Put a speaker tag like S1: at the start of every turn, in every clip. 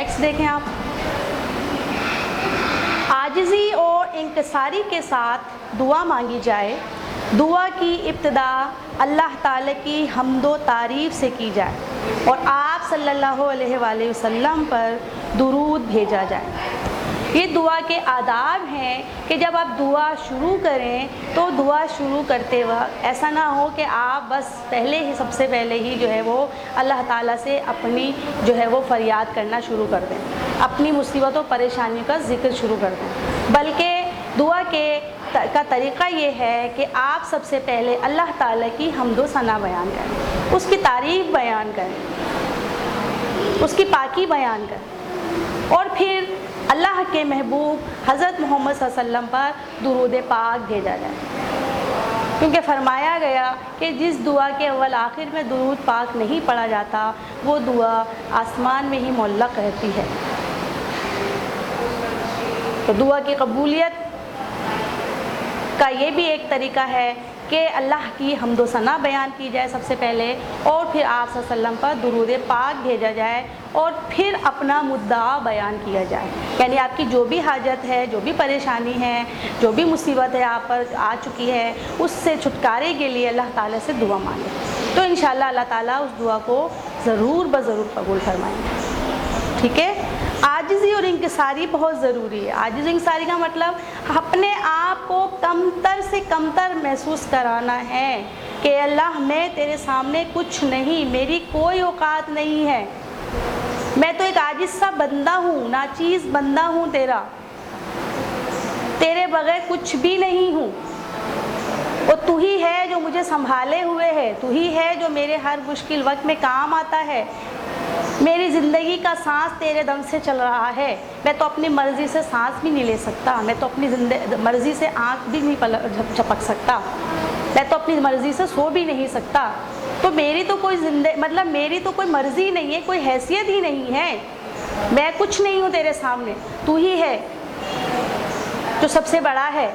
S1: Next دیکھیں آپ، عاجزی اور انکساری کے ساتھ دعا مانگی جائے۔ دعا کی ابتدا اللہ تعالیٰ کی حمد و تعریف سے کی جائے اور آپ صلی اللہ علیہ وآلہ وسلم پر درود بھیجا جائے۔ یہ دعا کے آداب ہیں کہ جب آپ دعا شروع کریں تو دعا شروع کرتے وقت ایسا نہ ہو کہ آپ بس سب سے پہلے ہی جو ہے وہ اللہ تعالیٰ سے اپنی جو ہے وہ فریاد کرنا شروع کر دیں، اپنی مصیبت و پریشانیوں کا ذکر شروع کر دیں، بلکہ دعا کا طریقہ یہ ہے کہ آپ سب سے پہلے اللہ تعالیٰ کی حمد و ثنا بیان کریں، اس کی تعریف بیان کریں، اس کی پاکی بیان کریں، اور پھر اللہ کے محبوب حضرت محمد صلی اللہ علیہ وسلم پر درود پاک بھیجا جائے، کیونکہ فرمایا گیا کہ جس دعا کے اول آخر میں درود پاک نہیں پڑھا جاتا وہ دعا آسمان میں ہی معلق رہتی ہے۔ تو دعا کی قبولیت کا یہ بھی ایک طریقہ ہے کہ اللہ کی حمد و ثنا بیان کی جائے سب سے پہلے، اور پھر آپ صلی اللہ علیہ وسلم پر درود پاک بھیجا جائے، اور پھر اپنا مدعا بیان کیا جائے، یعنی آپ کی جو بھی حاجت ہے، جو بھی پریشانی ہے، جو بھی مصیبت ہے آپ پر آ چکی ہے، اس سے چھٹکارے کے لیے اللہ تعالیٰ سے دعا مانگیں، تو انشاءاللہ اللہ تعالیٰ اس دعا کو ضرور بضرور قبول فرمائیں گے۔ ٹھیک ہے، عاجزی اور انکساری بہت ضروری ہے۔ عاجزی اور انکساری کا مطلب اپنے آپ کو کمتر سے کمتر محسوس کرانا ہے کہ اللہ میں تیرے سامنے کچھ نہیں، میری کوئی اوقات نہیں ہے، میں تو ایک عاجز سا بندہ ہوں، ناچیز بندہ ہوں، تیرے بغیر کچھ بھی نہیں ہوں، اور تو ہی ہے جو مجھے سنبھالے ہوئے ہے، تو ہی ہے جو میرے ہر مشکل وقت میں کام آتا ہے، میری زندگی کا سانس تیرے دم سے چل رہا ہے، میں تو اپنی مرضی سے سانس بھی نہیں لے سکتا، میں تو اپنی مرضی سے آنکھ بھی نہیں جھپک سکتا، میں تو اپنی مرضی سے سو بھی نہیں سکتا، تو میری تو کوئی میری تو کوئی مرضی نہیں ہے، کوئی حیثیت ہی نہیں ہے، میں کچھ نہیں ہوں تیرے سامنے، تو ہی ہے جو سب سے بڑا ہے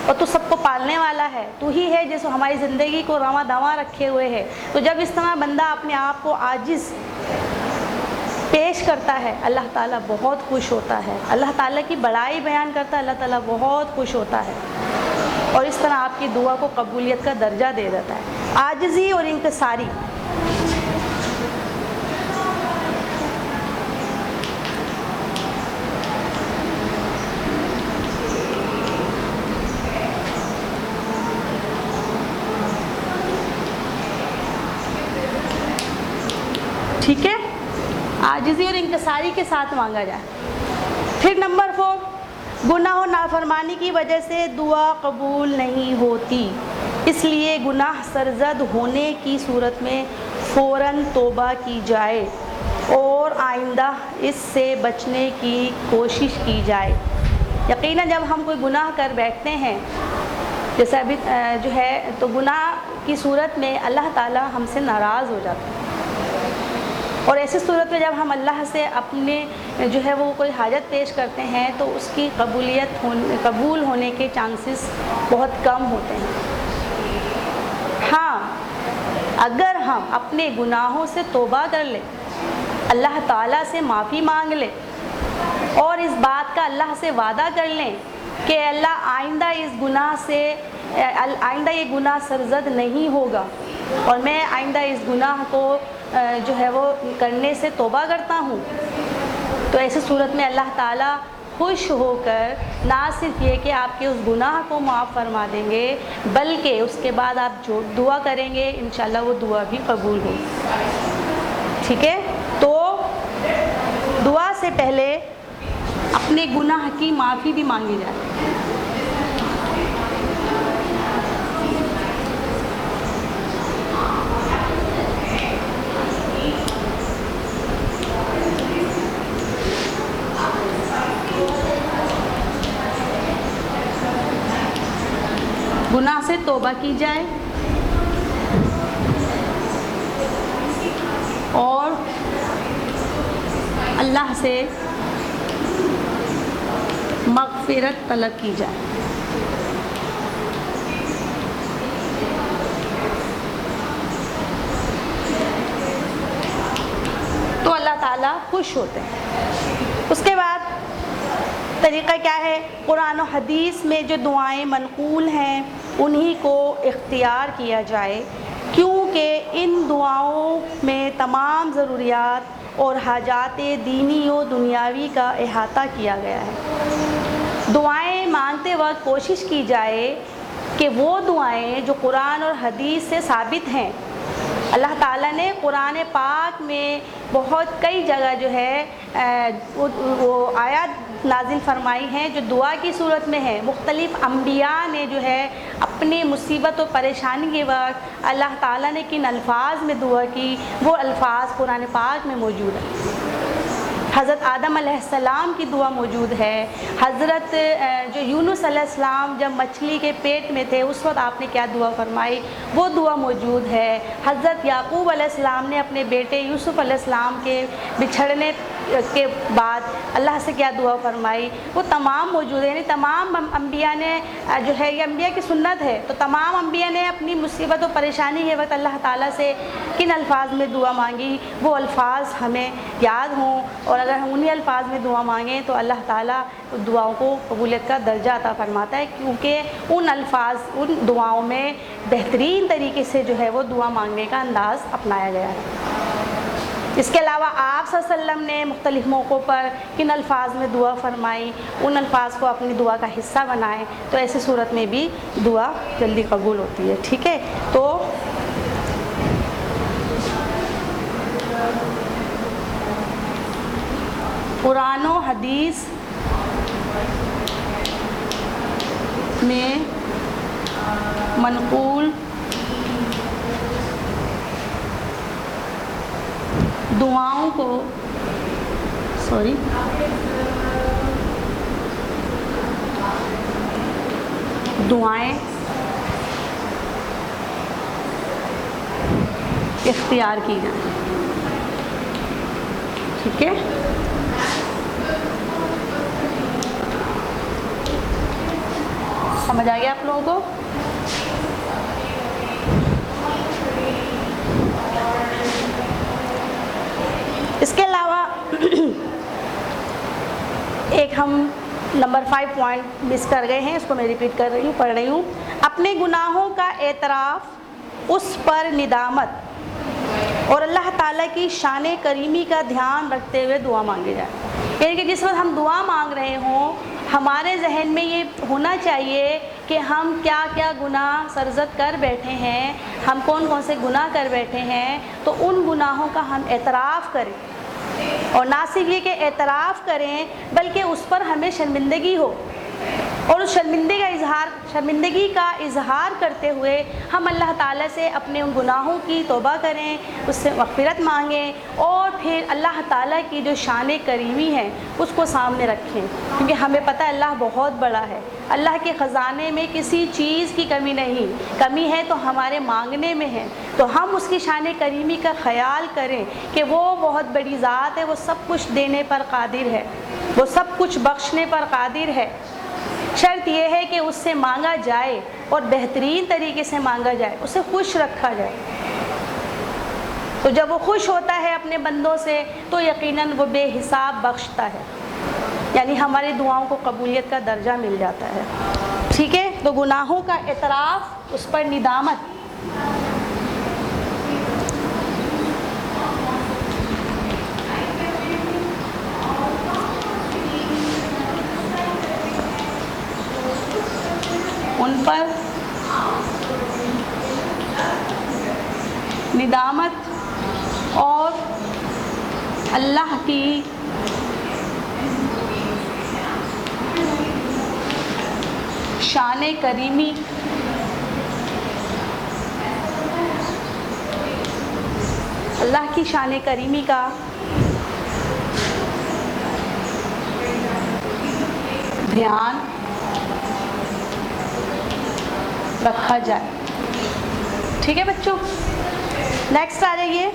S1: اور تو سب کو پالنے والا ہے، تو ہی ہے جس ہماری زندگی کو رواں دواں رکھے ہوئے ہے۔ تو جب اس طرح بندہ اپنے آپ کو عاجز پیش کرتا ہے، اللہ تعالیٰ بہت خوش ہوتا ہے، اللہ تعالیٰ کی بڑائی بیان کرتا ہے، اللہ تعالیٰ بہت خوش ہوتا ہے، اور اس طرح آپ کی دعا کو قبولیت کا درجہ دے دیتا ہے۔ عاجزی اور انکساری، ٹھیک ہے، عاجزی اور انکساری کے ساتھ مانگا جائے۔ پھر نمبر 4، گناہ و نافرمانی کی وجہ سے دعا قبول نہیں ہوتی، اس لیے گناہ سرزد ہونے کی صورت میں فوراً توبہ کی جائے اور آئندہ اس سے بچنے کی کوشش کی جائے۔ یقیناً جب ہم کوئی گناہ کر بیٹھتے ہیں، جیسے ابھی جو ہے، تو گناہ کی صورت میں اللہ تعالیٰ ہم سے ناراض ہو جاتا ہے، اور ایسی صورت میں جب ہم اللہ سے اپنے جو ہے وہ کوئی حاجت پیش کرتے ہیں تو اس کی قبول ہونے کے چانسز بہت کم ہوتے ہیں۔ ہاں، اگر ہم اپنے گناہوں سے توبہ کر لیں، اللہ تعالیٰ سے معافی مانگ لیں، اور اس بات کا اللہ سے وعدہ کر لیں کہ اللہ آئندہ یہ گناہ سرزد نہیں ہوگا، اور میں آئندہ اس گناہ کو جو ہے وہ کرنے سے توبہ کرتا ہوں، تو ایسی صورت میں اللہ تعالیٰ خوش ہو کر نہ صرف یہ کہ آپ کے اس گناہ کو معاف فرما دیں گے، بلکہ اس کے بعد آپ جو دعا کریں گے انشاءاللہ وہ دعا بھی قبول ہوگی۔ ٹھیک ہے، تو دعا سے پہلے اپنے گناہ کی معافی بھی مانگی جائے۔ گناہ سے توبہ کی جائے اور اللہ سے مغفرت طلب کی جائے۔ تو اللہ تعالیٰ خوش خوش ہوتے ہیں۔ اس کے بعد طریقہ کیا ہے؟ قرآن و حدیث میں جو دعائیں منقول ہیں انہی کو اختیار کیا جائے، کیونکہ ان دعاؤں میں تمام ضروریات اور حاجات دینی و دنیاوی کا احاطہ کیا گیا ہے۔ دعائیں مانگتے وقت کوشش کی جائے کہ وہ دعائیں جو قرآن اور حدیث سے ثابت ہیں، اللہ تعالیٰ نے قرآن پاک میں بہت کئی جگہ جو ہے وہ آیات نازل فرمائی ہیں جو دعا کی صورت میں ہے۔ مختلف انبیاء نے جو ہے اپنی مصیبت و پریشانی کے وقت اللہ تعالیٰ نے کن الفاظ میں دعا کی، وہ الفاظ قرآن پاک میں موجود ہیں۔ حضرت آدم علیہ السلام کی دعا موجود ہے، حضرت جو یونس علیہ السلام جب مچھلی کے پیٹ میں تھے اس وقت آپ نے کیا دعا فرمائی، وہ دعا موجود ہے۔ حضرت یعقوب علیہ السلام نے اپنے بیٹے یوسف علیہ السلام کے بچھڑنے کے بعد اللہ سے کیا دعا فرمائی، وہ تمام موجود ہے۔ یعنی تمام انبیاء نے جو ہے، یہ انبیاء کی سنت ہے، تو تمام انبیاء نے اپنی مصیبت و پریشانی کے وقت اللہ تعالیٰ سے کن الفاظ میں دعا مانگی، وہ الفاظ ہمیں یاد ہوں، اور اگر ہم انہی الفاظ میں دعا مانگیں تو اللہ تعالیٰ دعاؤں کو قبولیت کا درجہ عطا فرماتا ہے، کیونکہ ان الفاظ، ان دعاؤں میں بہترین طریقے سے جو ہے وہ دعا مانگنے کا انداز اپنایا گیا ہے۔ اس کے علاوہ آپ صلی اللہ علیہ وسلم نے مختلف موقعوں پر کن الفاظ میں دعا فرمائی، ان الفاظ کو اپنی دعا کا حصہ بنائیں، تو ایسی صورت میں بھی دعا جلدی قبول ہوتی ہے۔ ٹھیک ہے، تو قرآن و حدیث میں منقول دعاؤں کو دعائیں اختیار کی جائیں۔ ٹھیک ہے، سمجھ آ گیا آپ لوگوں کو؟ اس کے علاوہ ایک ہم نمبر 5 پوائنٹ مس کر گئے ہیں، اس کو میں ریپیٹ کر رہی ہوں، پڑھ رہی ہوں۔ اپنے گناہوں کا اعتراف، اس پر ندامت اور اللہ تعالیٰ کی شان کریمی کا دھیان رکھتے ہوئے دعا مانگی جائے۔ یعنی کہ جس وقت ہم دعا مانگ رہے ہوں ہمارے ذہن میں یہ ہونا چاہیے کہ ہم کیا کیا گناہ سرزد کر بیٹھے ہیں، ہم کون کون سے گناہ کر بیٹھے ہیں، تو ان گناہوں کا ہم اعتراف کریں، اور نہ صرف یہ کہ اعتراف کریں بلکہ اس پر ہمیں شرمندگی ہو، اور اس شرمندگی کا اظہار کرتے ہوئے ہم اللہ تعالیٰ سے اپنے ان گناہوں کی توبہ کریں، اس سے مغفرت مانگیں، اور پھر اللہ تعالیٰ کی جو شان کریمی ہے اس کو سامنے رکھیں، کیونکہ ہمیں پتہ ہے اللہ بہت بڑا ہے، اللہ کے خزانے میں کسی چیز کی کمی نہیں، کمی ہے تو ہمارے مانگنے میں ہے، تو ہم اس کی شان کریمی کا خیال کریں کہ وہ بہت بڑی ذات ہے، وہ سب کچھ دینے پر قادر ہے، وہ سب کچھ بخشنے پر قادر ہے۔ شرط یہ ہے کہ اس سے مانگا جائے اور بہترین طریقے سے مانگا جائے، اسے خوش رکھا جائے۔ تو جب وہ خوش ہوتا ہے اپنے بندوں سے تو یقیناً وہ بے حساب بخشتا ہے، یعنی ہماری دعاؤں کو قبولیت کا درجہ مل جاتا ہے۔ ٹھیک ہے، تو گناہوں کا اعتراف، اس پر ندامت، ان پر ندامت اور اللہ کی شان کریمی کا دھیان رکھا جائے۔ ٹھیک ہے بچوں، نیکسٹ آ جائیے۔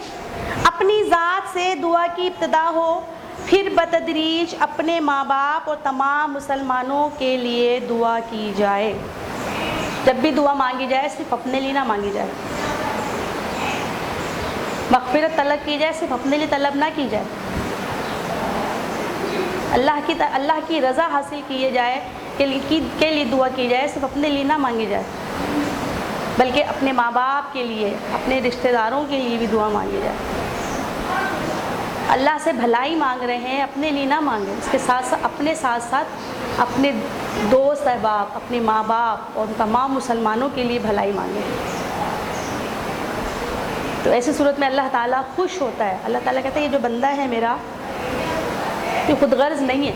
S1: اپنی ذات سے دعا کی ابتدا ہو، پھر بتدریج اپنے ماں باپ اور تمام مسلمانوں کے لیے دعا کی جائے۔ جب بھی دعا مانگی جائے صرف اپنے لیے نہ مانگی جائے، مغفرت طلب کی جائے صرف اپنے لیے طلب نہ کی جائے، اللہ کی رضا حاصل کی جائے کے لیے دعا کی جائے، صرف اپنے لیے نہ مانگی جائے، بلکہ اپنے ماں باپ کے لیے، اپنے رشتہ داروں کے لیے بھی دعا مانگی جائے۔ اللہ سے بھلائی مانگ رہے ہیں، اپنے لیے نہ مانگیں، اس کے ساتھ ساتھ اپنے دوست احباب، اپنے ماں باپ اور تمام مسلمانوں کے لیے بھلائی مانگیں۔ تو ایسی صورت میں اللہ تعالیٰ خوش ہوتا ہے۔ اللہ تعالیٰ کہتا ہے یہ جو بندہ ہے میرا، یہ خود غرض نہیں ہے،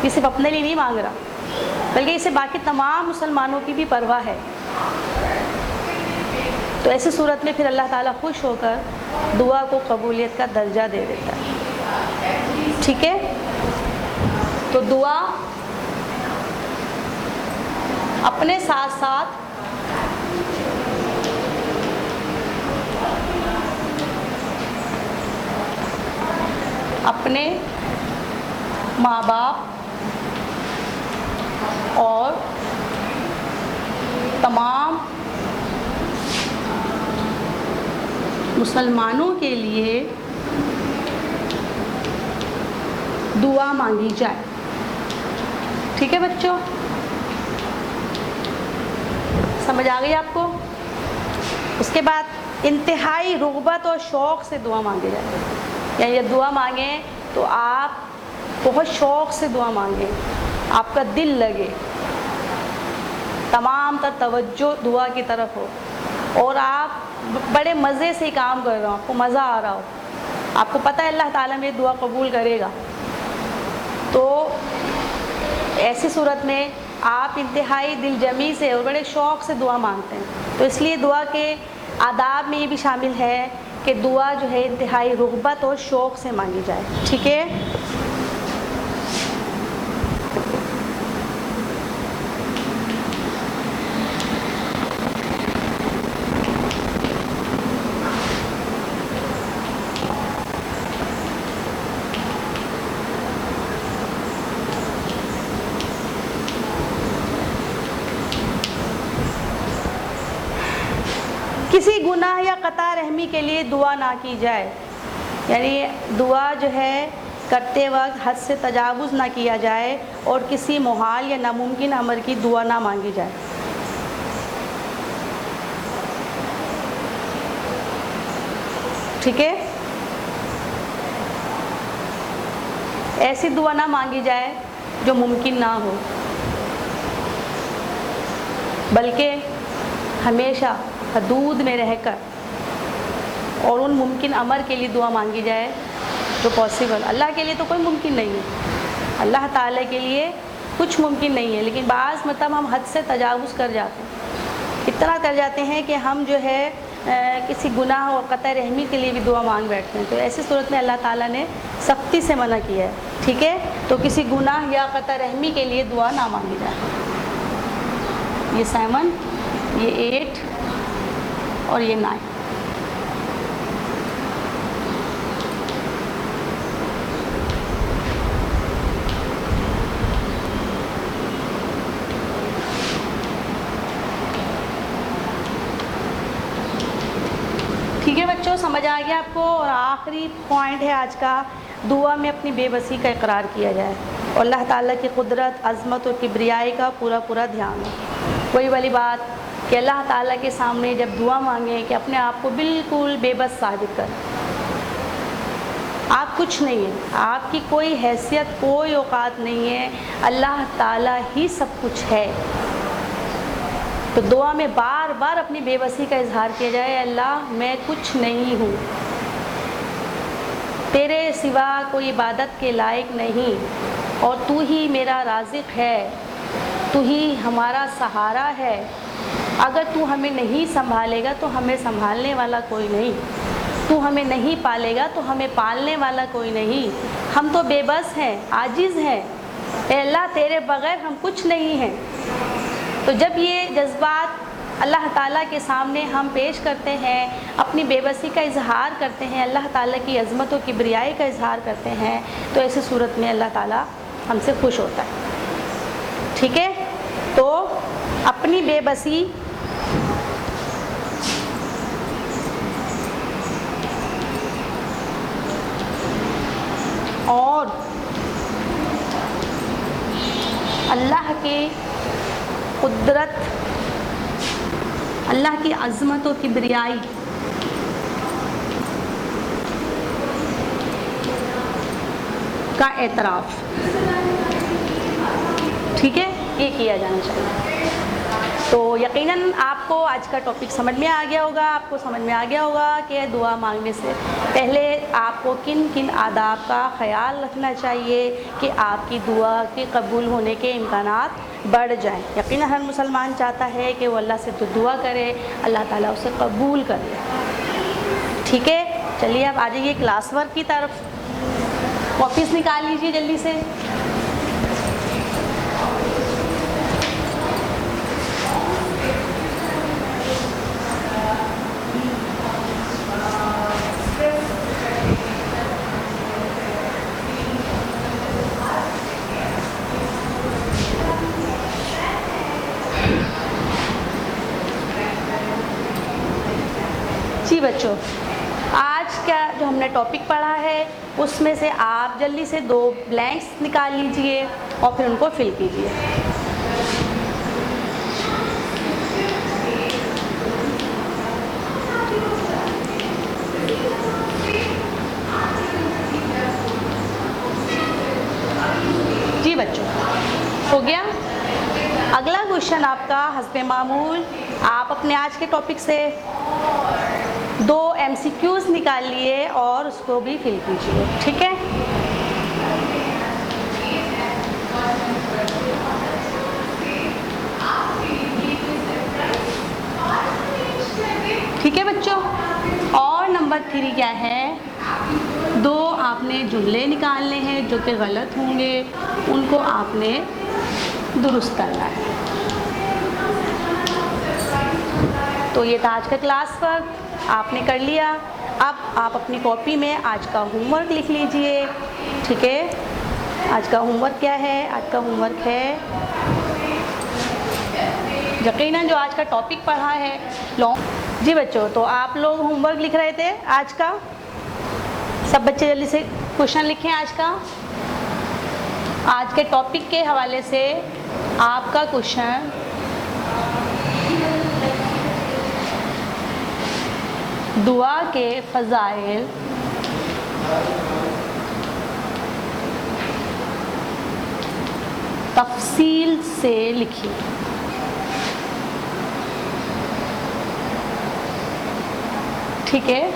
S1: یہ صرف اپنے لیے نہیں مانگ رہا، بلکہ اسے باقی تمام مسلمانوں کی بھی پرواہ ہے۔ تو ایسی صورت میں پھر اللہ تعالیٰ خوش ہو کر دعا کو قبولیت کا درجہ دے دیتا ہے۔ ٹھیک ہے، تو دعا اپنے ساتھ ساتھ اپنے ماں باپ اور تمام مسلمانوں کے لیے دعا مانگی جائے۔ ٹھیک ہے بچوں، سمجھ آ گئی آپ کو؟ اس کے بعد انتہائی رغبت اور شوق سے دعا مانگی جائے، یعنی جب دعا مانگیں تو آپ بہت شوق سے دعا مانگیں، آپ کا دل لگے، تمام تر توجہ دعا کی طرف ہو، اور آپ بڑے مزے سے کام کر رہے ہو، آپ کو مزہ آ رہا ہو، آپ کو پتہ ہے اللہ تعالیٰ میری دعا قبول کرے گا۔ تو ایسی صورت میں آپ انتہائی دل جمی سے اور بڑے شوق سے دعا مانگتے ہیں۔ تو اس لیے دعا کے آداب میں یہ بھی شامل ہے کہ دعا جو ہے انتہائی رغبت اور شوق سے مانگی جائے۔ ٹھیک ہے، کسی گناہ یا قطع رحمی کے لیے دعا نہ کی جائے، یعنی دعا جو ہے کرتے وقت حد سے تجاوز نہ کیا جائے اور کسی محال یا ناممکن امر کی دعا نہ مانگی جائے۔ ٹھیک ہے، ایسی دعا نہ مانگی جائے جو ممکن نہ ہو، بلکہ ہمیشہ حدود میں رہ کر اور ان ممکن امر کے لیے دعا مانگی جائے جو پاسبل۔ اللہ کے لیے تو کوئی ممکن نہیں ہے، اللہ تعالیٰ کے لیے کچھ ممکن نہیں ہے، لیکن بعض ہم حد سے تجاوز کر جاتے ہیں، اتنا کر جاتے ہیں کہ ہم جو ہے کسی گناہ اور قطع رحمی کے لیے بھی دعا مانگ بیٹھتے ہیں۔ تو ایسی صورت میں اللہ تعالیٰ نے سختی سے منع کیا ہے۔ ٹھیک ہے، تو کسی گناہ یا قطع رحمی کے لیے دعا نہ مانگی جائے۔ یہ 7، یہ 8 اور یہ 9۔ ٹھیک ہے بچوں، سمجھ آ گیا آپ کو؟ اور آخری پوائنٹ ہے آج کا، دعا میں اپنی بے بسی کا اقرار کیا جائے اور اللہ تعالیٰ کی قدرت، عظمت اور کبریائی کا پورا دھیان ہو۔ وہی والی بات کہ اللہ تعالیٰ کے سامنے جب دعا مانگیں کہ اپنے آپ کو بالکل بے بس ثابت کریں، آپ کچھ نہیں ہیں، آپ کی کوئی حیثیت، کوئی اوقات نہیں ہے، اللہ تعالیٰ ہی سب کچھ ہے۔ تو دعا میں بار بار اپنی بے بسی کا اظہار کیا جائے، اللہ میں کچھ نہیں ہوں، تیرے سوا کوئی عبادت کے لائق نہیں، اور تو ہی میرا رازق ہے، تو ہی ہمارا سہارا ہے، اگر تو ہمیں نہیں سنبھالے گا تو ہمیں سنبھالنے والا کوئی نہیں، تو ہمیں نہیں پالے گا تو ہمیں پالنے والا کوئی نہیں، ہم تو بے بس ہیں، عاجز ہیں، اے اللہ تیرے بغیر ہم کچھ نہیں ہیں۔ تو جب یہ جذبات اللہ تعالیٰ کے سامنے ہم پیش کرتے ہیں، اپنی بے بسی کا اظہار کرتے ہیں، اللہ تعالیٰ کی عظمت و کبریائی کا اظہار کرتے ہیں، تو ایسی صورت میں اللہ تعالیٰ ہم سے خوش ہوتا ہے۔ ٹھیک ہے، تو اپنی بے بسی اور عظمت و کبریائی کا اعتراف. ٹھیک ہے, یہ کیا جانا چاہیے. تو یقیناً آپ کو آج کا ٹاپک سمجھ میں آ گیا ہوگا. آپ کو سمجھ میں آ گیا ہوگا کہ دعا مانگنے سے پہلے آپ کو کن کن آداب کا خیال رکھنا چاہیے کہ آپ کی دعا کے قبول ہونے کے امکانات بڑھ جائیں. یقیناً ہر مسلمان چاہتا ہے کہ وہ اللہ سے تو دعا کرے, اللہ تعالیٰ اسے قبول کر لے. ٹھیک ہے, چلیے اب آ جائیے کلاس ورک کی طرف. کاپیز نکال لیجیے جلدی سے. جی بچوں, آج کا جو ہم نے ٹاپک پڑھا ہے اس میں سے آپ جلدی سے 2 بلینکس نکال لیجئے اور پھر ان کو فل کیجئے. جی بچوں, ہو گیا. اگلا کوشچن آپ کا حسب معمول, آپ اپنے آج کے ٹاپک سے 2 MCQs نکال لیے اور اس کو بھی فل کیجیے. ٹھیک ہے, ٹھیک ہے بچوں. اور نمبر 3 کیا ہے, 2 آپ نے جملے نکالنے ہیں جو کہ غلط ہوں گے, ان کو آپ نے درست کرنا ہے. تو یہ تھا آج کا کلاس ورک, آپ نے کر لیا. اب آپ اپنی کاپی میں آج کا ہوم ورک لکھ لیجئے. ٹھیک ہے, آج کا ہوم ورک کیا ہے؟ آج کا ہوم ورک ہے, یقیناً جو آج کا ٹاپک پڑھا ہے جی بچوں, تو آپ لوگ ہوم ورک لکھ رہے تھے آج کا. سب بچے جلدی سے کوشچن لکھیں آج کا. آج کے ٹاپک کے حوالے سے آپ کا کوشچن دعا کے فضائل تفصیل سے لکھیے. ٹھیک ہے,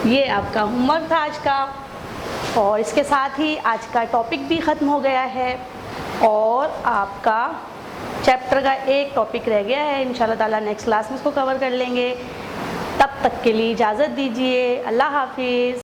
S1: یہ آپ کا ہوم ورک تھا آج کا, اور اس کے ساتھ ہی آج کا ٹاپک بھی ختم ہو گیا ہے اور آپ کا چیپٹر کا ایک ٹاپک رہ گیا ہے. انشاءاللہ تعالیٰ نیکسٹ کلاس میں اس کو کور کر لیں گے. تب تک کے لیے اجازت دیجیے. اللہ حافظ.